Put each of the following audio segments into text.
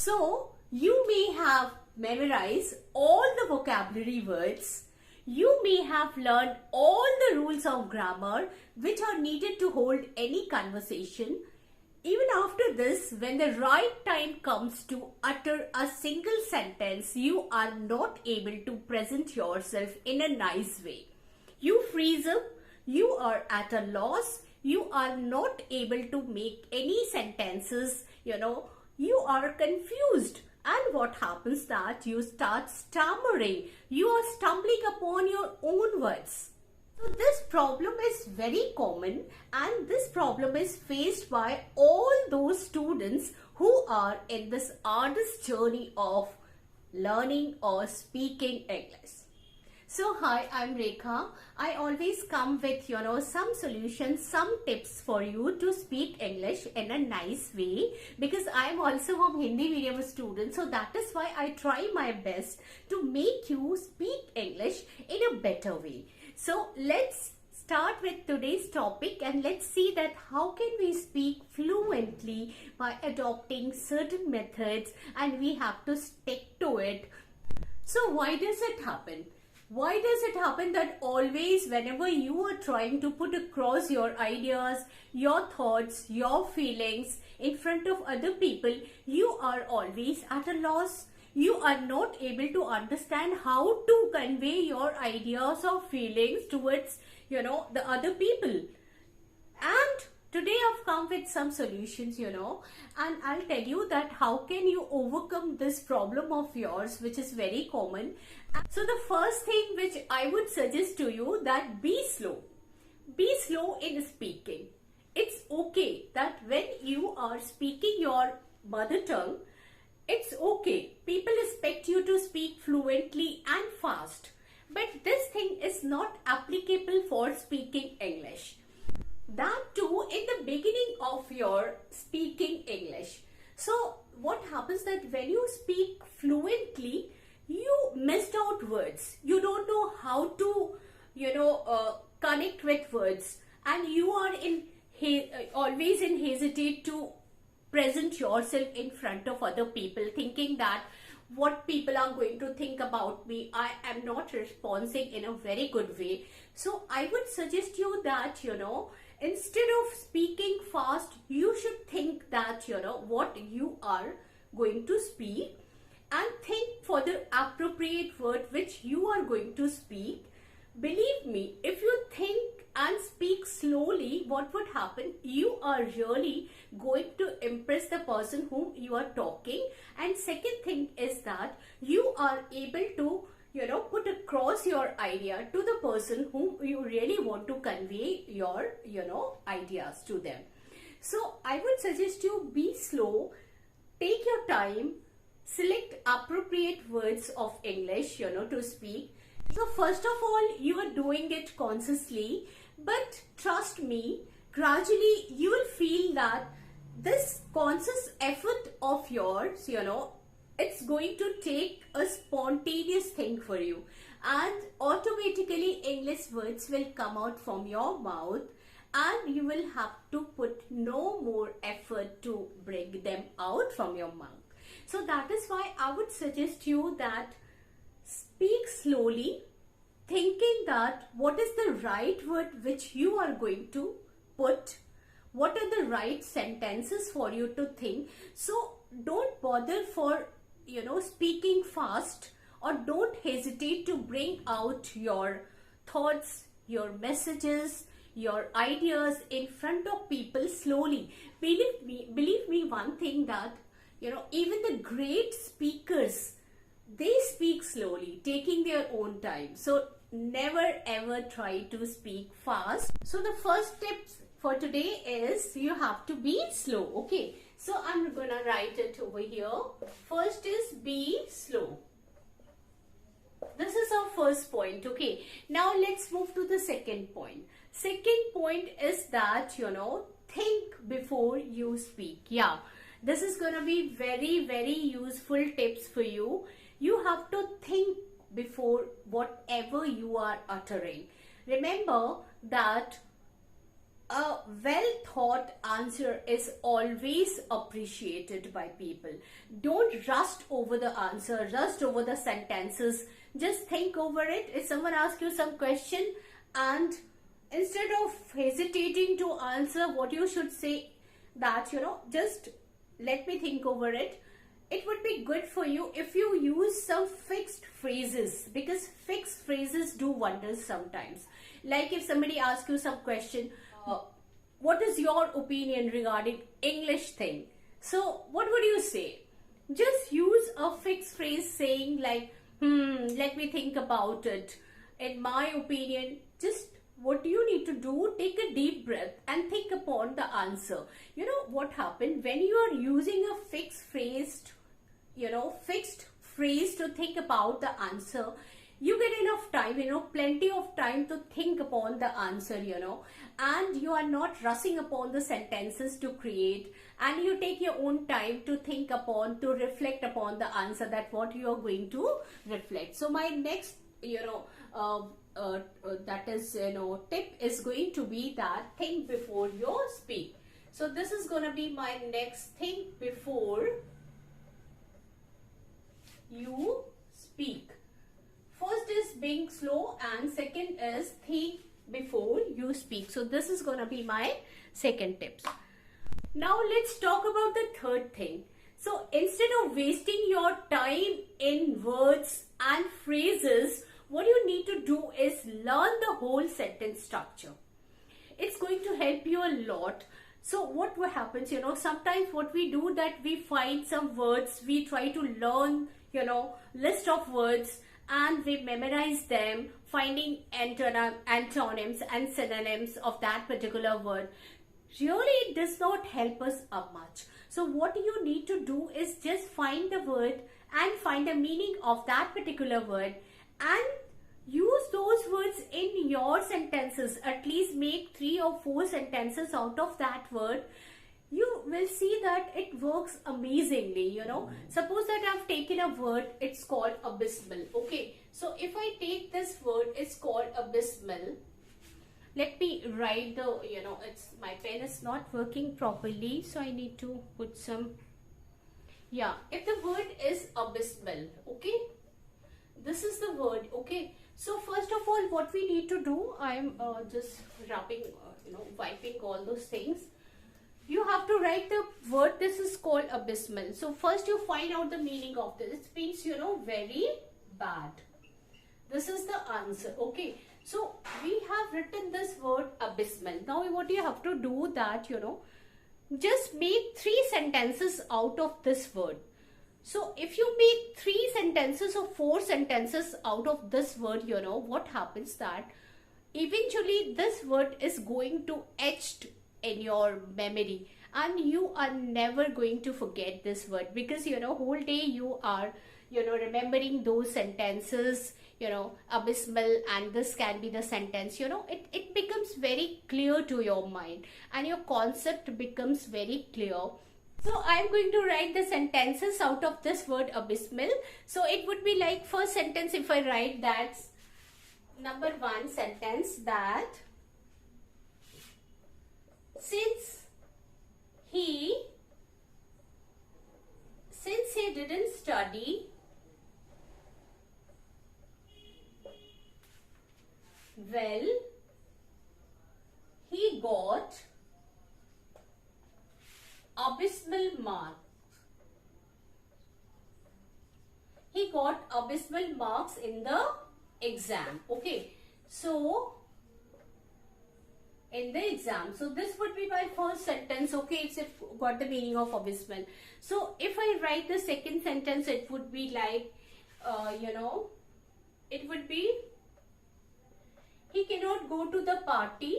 So, you may have memorized all the vocabulary words. You may have learned all the rules of grammar which are needed to hold any conversation. Even after this, when the right time comes to utter a single sentence, you are not able to present yourself in a nice way. You freeze up, you are at a loss, you are not able to make any sentences, you are confused. And what happens that you start stammering, you are stumbling upon your own words. So this problem is very common, and this problem is faced by all those students who are in this arduous journey of learning or speaking English. So hi, I'm Rekha. I always come with some solutions, some tips for you to speak English in a nice way, because I'm also a Hindi medium student. So that is why I try my best to make you speak English in a better way. So let's start with today's topic, and let's see that how can we speak fluently by adopting certain methods, and we have to stick to it. So why does it happen? Why does it happen that always whenever you are trying to put across your ideas, your thoughts, your feelings in front of other people, you are always at a loss? You are not able to understand how to convey your ideas or feelings towards, the other people. And today I've come with some solutions, and I'll tell you that how can you overcome this problem of yours, which is very common. So the first thing which I would suggest to you, that be slow. Be slow in speaking. It's okay that when you are speaking your mother tongue, it's okay. People expect you to speak fluently and fast. But this thing is not applicable for speaking English. That too in the beginning of your speaking English. So what happens that when you speak fluently, you missed out words. You don't know how to, connect with words. And you are always in hesitate to present yourself in front of other people, thinking that what people are going to think about me, I am not responding in a very good way. So I would suggest you that, instead of speaking fast, you should think that, what you are going to speak, and think for the appropriate word which you are going to speak. Believe me, if you think and speak slowly, what would happen? You are really going to impress the person whom you are talking. And second thing is that you are able to, put across your idea to the person whom you really want to convey your, ideas to them. So I would suggest you be slow, take your time, select appropriate words of English, to speak. So first of all, you are doing it consciously, but trust me, gradually you will feel that this conscious effort of yours, it's going to take a spontaneous thing for you, and automatically English words will come out from your mouth, and you will have to put no more effort to bring them out from your mouth. So that is why I would suggest you that speak slowly, thinking that what is the right word which you are going to put, what are the right sentences for you to think. So don't bother for, speaking fast, or don't hesitate to bring out your thoughts, your messages, your ideas in front of people slowly. Believe me one thing, that even the great speakers, they speak slowly, taking their own time. So never ever try to speak fast. So the first tips for today is you have to be slow. Okay, so I'm gonna write it over here. First is be slow. This is our first point. Okay, now let's move to the second point. Second point is that, think before you speak. Yeah, this is gonna be very, very useful tips for you. You have to think before whatever you are uttering. Remember that a well thought answer is always appreciated by people. Don't rush over the answer, rush over the sentences. Just think over it. If someone asks you some question, and instead of hesitating to answer, what you should say that, just let me think over it. It would be good for you if you use some fixed phrases, because fixed phrases do wonders sometimes. Like if somebody asks you some question, what is your opinion regarding English thing? So what would you say? Just use a fixed phrase saying like, let me think about it. In my opinion, just what you need to do, take a deep breath and think upon the answer. You know what happened when you are using a fixed phrase to think about the answer, you get enough time, plenty of time to think upon the answer, and you are not rushing upon the sentences to create, and you take your own time to think upon, to reflect upon the answer, that what you are going to reflect. So my next, that is, tip is going to be that think before you speak. So this is going to be my next think before you speak. First is being slow and second is think before you speak. So this is going to be my second tips. Now let's talk about the third thing. So instead of wasting your time in words and phrases, what you need to do is learn the whole sentence structure. It's going to help you a lot. So what happens, sometimes what we do, that we find some words, we try to learn, list of words, and we memorize them, finding antonyms and synonyms of that particular word. Really, it does not help us up much. So what you need to do is just find the word and find the meaning of that particular word and use those words in your sentences. At least make 3 or 4 sentences out of that word. You will see that it works amazingly, Suppose that I've taken a word, it's called abysmal. Okay, so if I take this word, it's called abysmal. Let me write the, my pen is not working properly, so I need to put some, if the word is abysmal, okay, this is the word, okay. So first of all, what we need to do, I'm just wrapping, wiping all those things. You have to write the word, this is called abysmal. So first you find out the meaning of this. It means, very bad. This is the answer, okay. So we have written this word abysmal. Now what you have to do that, just make 3 sentences out of this word. So if you make 3 sentences or 4 sentences out of this word, what happens that eventually this word is going to etched in your memory and you are never going to forget this word, because whole day you are remembering those sentences, abysmal, and this can be the sentence, it becomes very clear to your mind and your concept becomes very clear. So I'm going to write the sentences out of this word abysmal. So it would be like, first sentence, if I write that, number 1 sentence, that since he didn't study well, he got abysmal marks. He got abysmal marks in the exam. Okay, so in the exam. So this would be my first sentence. Okay, it's got the meaning of abysmal. So if I write the second sentence, it would be like, it would be, he cannot go to the party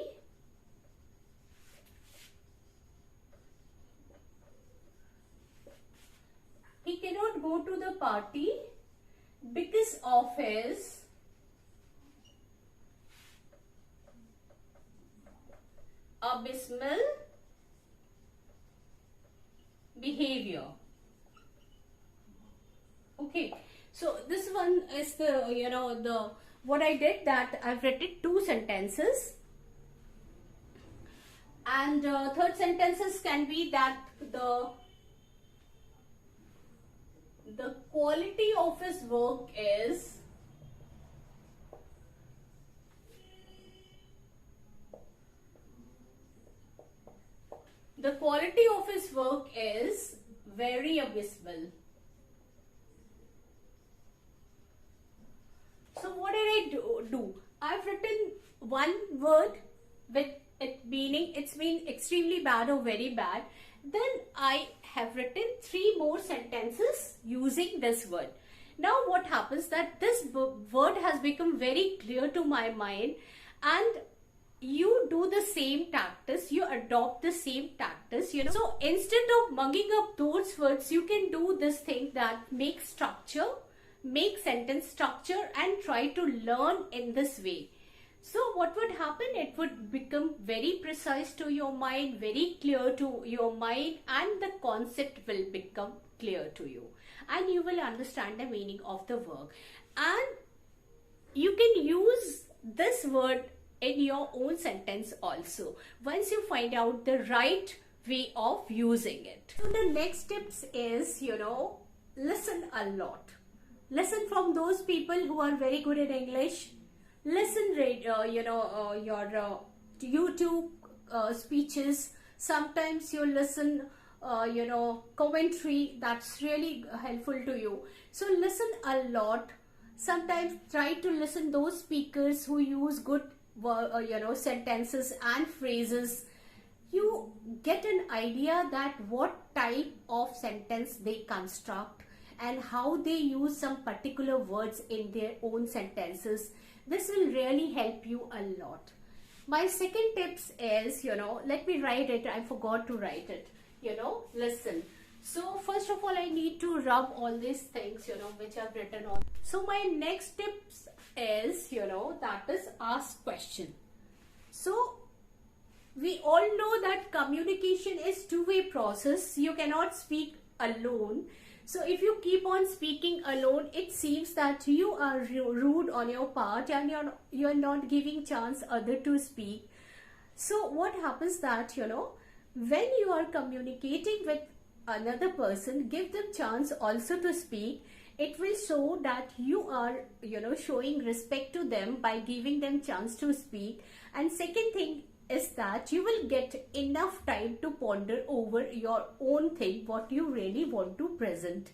because of his abysmal behavior. Okay, so this one is the what I did, that I've written 2 sentences And third sentences can be that the quality of his work is very abysmal. So what did I do? I've written one word with it meaning it's been extremely bad or very bad. Then I have written 3 more sentences using this word. Now what happens that this word has become very clear to my mind, and you do the same tactics, you adopt the same tactics, you know. So instead of mugging up those words, you can do this thing that make structure, make sentence structure, and try to learn in this way. So what would happen? It would become very precise to your mind, very clear to your mind, and the concept will become clear to you. And you will understand the meaning of the work. And you can use this word in your own sentence also, once you find out the right way of using it. So the next tips is, you know, listen a lot. Listen from those people who are very good in English. Listen, your YouTube speeches. Sometimes you listen, commentary that's really helpful to you. So listen a lot. Sometimes try to listen those speakers who use good, sentences and phrases. You get an idea that what type of sentence they construct and how they use some particular words in their own sentences. This will really help you a lot. My second tips is, let me write it. I forgot to write it. Listen. So first of all, I need to rub all these things, which I've written on. So my next tips is, that is ask question. So we all know that communication is two-way process. You cannot speak alone. So if you keep on speaking alone, it seems that you are rude on your part and you're not giving chance other to speak. So what happens that, when you are communicating with another person, give them chance also to speak. It will show that you are, showing respect to them by giving them chance to speak. And second thing is that you will get enough time to ponder over your own thing, what you really want to present.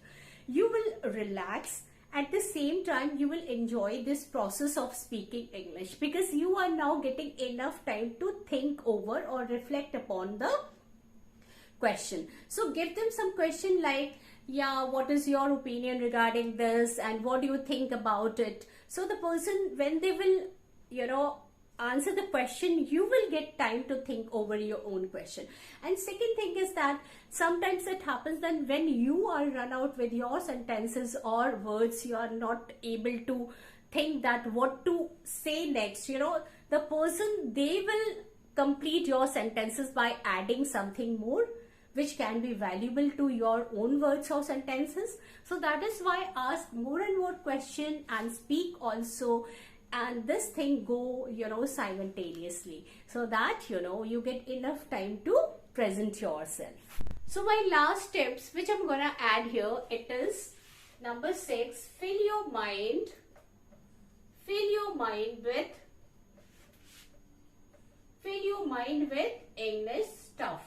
You will relax. At the same time, you will enjoy this process of speaking English because you are now getting enough time to think over or reflect upon the question. So give them some question like, yeah, what is your opinion regarding this and what do you think about it? So the person, when they will, answer the question, you will get time to think over your own question. And second thing is that sometimes it happens that when you are run out with your sentences or words, you are not able to think that what to say next. The person, they will complete your sentences by adding something more which can be valuable to your own words or sentences. So that is why ask more and more question and speak also, and this thing go simultaneously, so that you get enough time to present yourself. So my last tips which I'm gonna add here, it is number 6. Fill your mind with English stuff.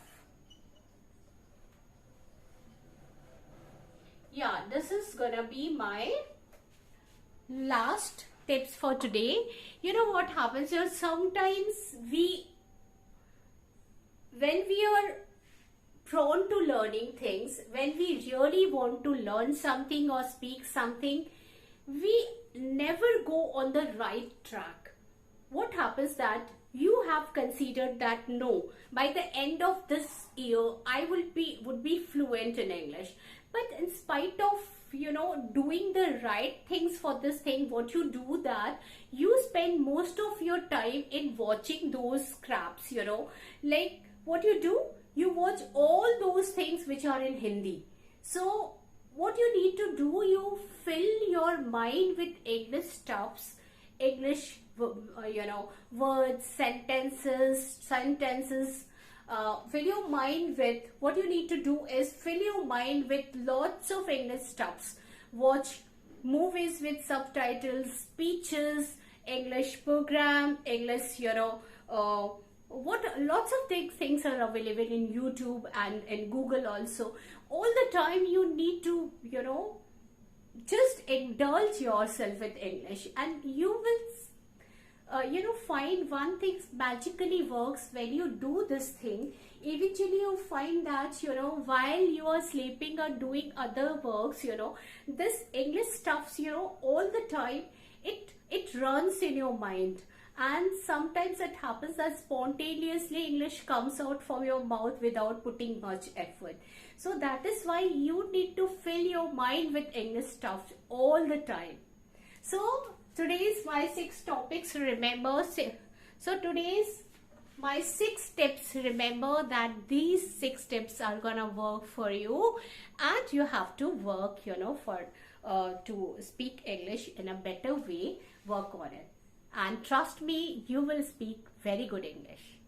Yeah, this is gonna be my last tips for today. You know what happens here, sometimes when we are prone to learning things, when we really want to learn something or speak something, we never go on the right track. What happens that you have considered that no, by the end of this year I would be fluent in English, but in spite of doing the right things for this thing, what you do that you spend most of your time in watching those scraps, like what you do, you watch all those things which are in Hindi. So what you need to do, you fill your mind with English stuffs, English words, sentences, fill your mind with, what you need to do is fill your mind with lots of English stuffs. Watch movies with subtitles, speeches, English program, English, lots of things are available in YouTube and in Google also. All the time you need to, just indulge yourself with English, and you will find one thing magically works when you do this thing. Eventually you find that, while you are sleeping or doing other works, this English stuffs, all the time, it runs in your mind. And sometimes it happens that spontaneously English comes out from your mouth without putting much effort. So that is why you need to fill your mind with English stuff all the time. So today's my 6 topics, remember. So today's my 6 tips, remember that these 6 tips are gonna work for you, and you have to work, to speak English in a better way. Work on it. And trust me, you will speak very good English.